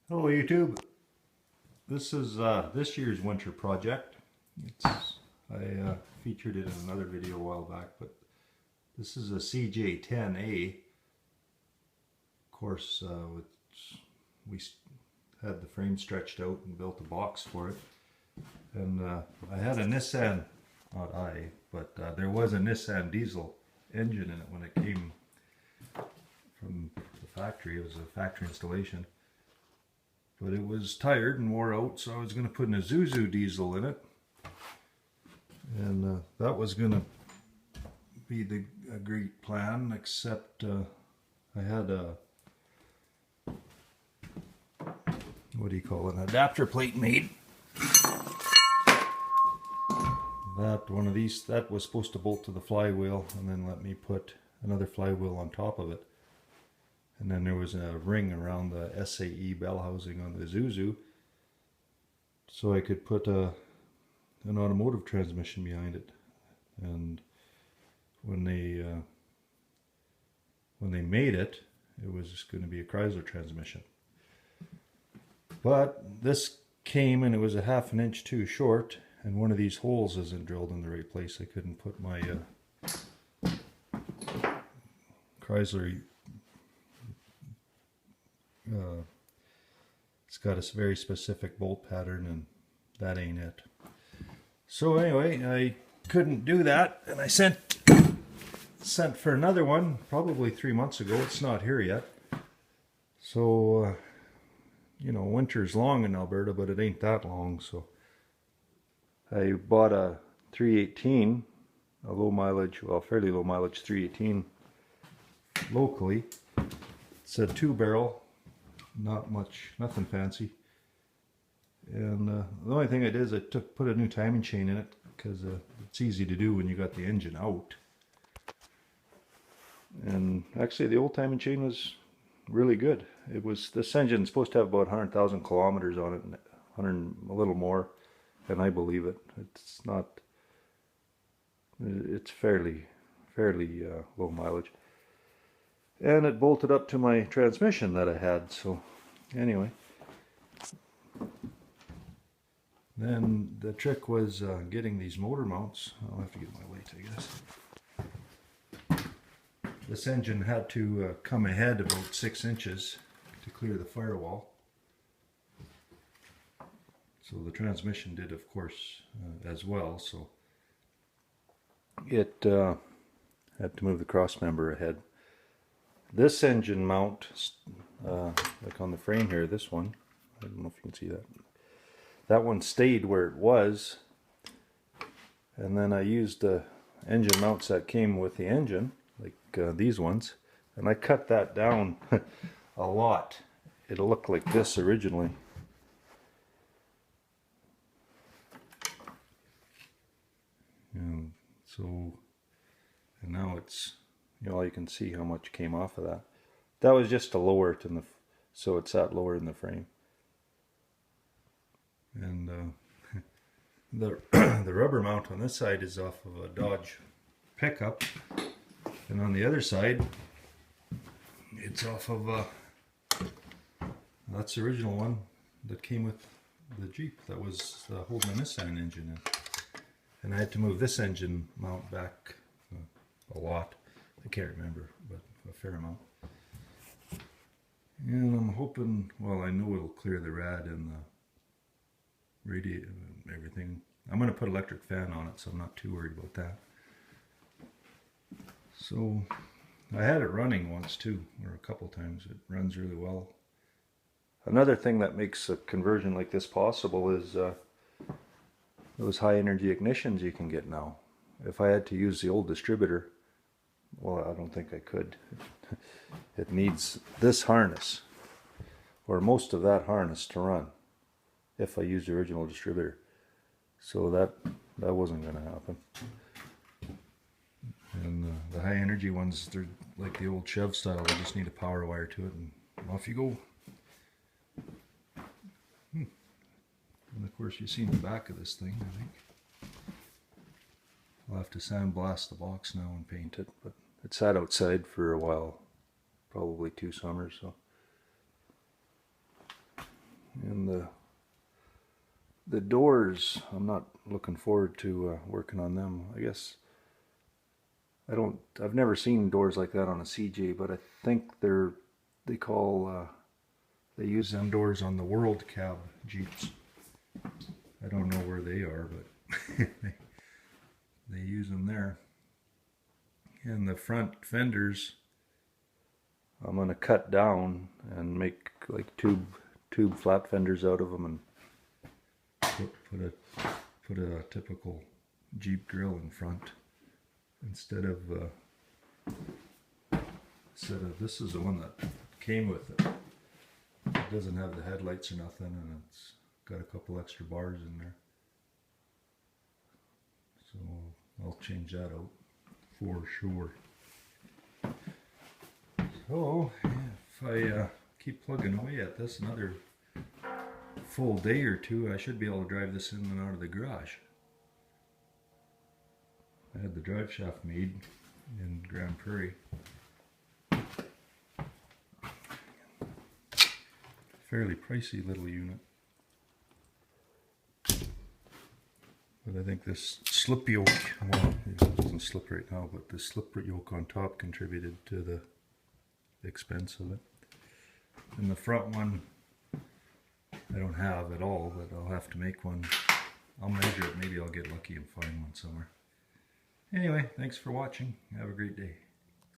Hello YouTube. This is this year's winter project. I featured it in another video a while back, but this is a cj-10a. Of course, we had the frame stretched out and built a box for it. And I had a Nissan, not I, but there was a Nissan diesel engine in it when it came from the factory. It was a factory installation. But it was tired and wore out, so I was going to put an Isuzu diesel in it. And that was going to be a great plan, except I had a, what do you call it, an adapter plate made. One of these, that was supposed to bolt to the flywheel and then let me put another flywheel on top of it. And then there was a ring around the SAE bell housing on the Isuzu, so I could put an automotive transmission behind it. And when they made it, it was just going to be a Chrysler transmission. But this came and it was a ½ an inch too short, and one of these holes isn't drilled in the right place. I couldn't put my Chrysler. It's got a very specific bolt pattern, and that ain't it. So anyway, I couldn't do that, and I sent for another one probably 3 months ago. It's not here yet. So you know, winter's long in Alberta, but it ain't that long. So I bought a 318, a low mileage, well, fairly low mileage 318 locally. It's a 2-barrel. Not much, nothing fancy. And the only thing I did is I put a new timing chain in it, because it's easy to do when you got the engine out. And actually the old timing chain was really good. This engine's supposed to have about 100,000 kilometers on it, and 100, a little more, and I believe it. It's fairly low mileage. And it bolted up to my transmission that I had. So anyway, then the trick was getting these motor mounts. I'll have to get my weight, I guess. This engine had to come ahead about 6 inches to clear the firewall. So the transmission did, of course, as well. So it had to move the cross member ahead. This engine mount, like on the frame here, this one, I don't know if you can see that. That one stayed where it was, and then I used the engine mounts that came with the engine, like these ones, and I cut that down a lot. It'll look like this originally. And now it's, you know, you can see how much came off of that. That was just to lower it in so it sat lower in the frame. And the rubber mount on this side is off of a Dodge pickup, and on the other side it's off of that's the original one that came with the Jeep that was holding the Nissan engine in. And I had to move this engine mount back a lot. I can't remember, but a fair amount. And I'm hoping, well, I know it'll clear the rad and the radiator and everything. I'm going to put an electric fan on it, so I'm not too worried about that. So I had it running once too, or a couple times. It runs really well. Another thing that makes a conversion like this possible is those high energy ignitions you can get now. If I had to use the old distributor, well, I don't think I could. It needs this harness, or most of that harness, to run if I use the original distributor. So that wasn't going to happen. And the high energy ones, they're like the old Chev style. They just need a power wire to it, and off you go. And of course, you've seen the back of this thing, I think. I'll have to sandblast the box now and paint it, but it sat outside for a while, probably 2 summers. So The doors, I'm not looking forward to working on them. I guess I've never seen doors like that on a CJ, but I think they use them doors on the World Cab Jeeps. I don't know where they are, but they use them there. And the front fenders, I'm going to cut down and make like tube flat fenders out of them, and put a typical Jeep grill in front instead of this is the one that came with it. It doesn't have the headlights or nothing, and it's got a couple extra bars in there. So I'll change that out for sure. So if I keep plugging away at this another full day or two, I should be able to drive this in and out of the garage. I had the drive shaft made in Grand Prairie. Fairly pricey little unit. But I think this slip yoke, well, it doesn't slip right now, but the slip yoke on top contributed to the expense of it. And the front one I don't have at all, but I'll have to make one. I'll measure it, maybe I'll get lucky and find one somewhere. Anyway, thanks for watching. Have a great day.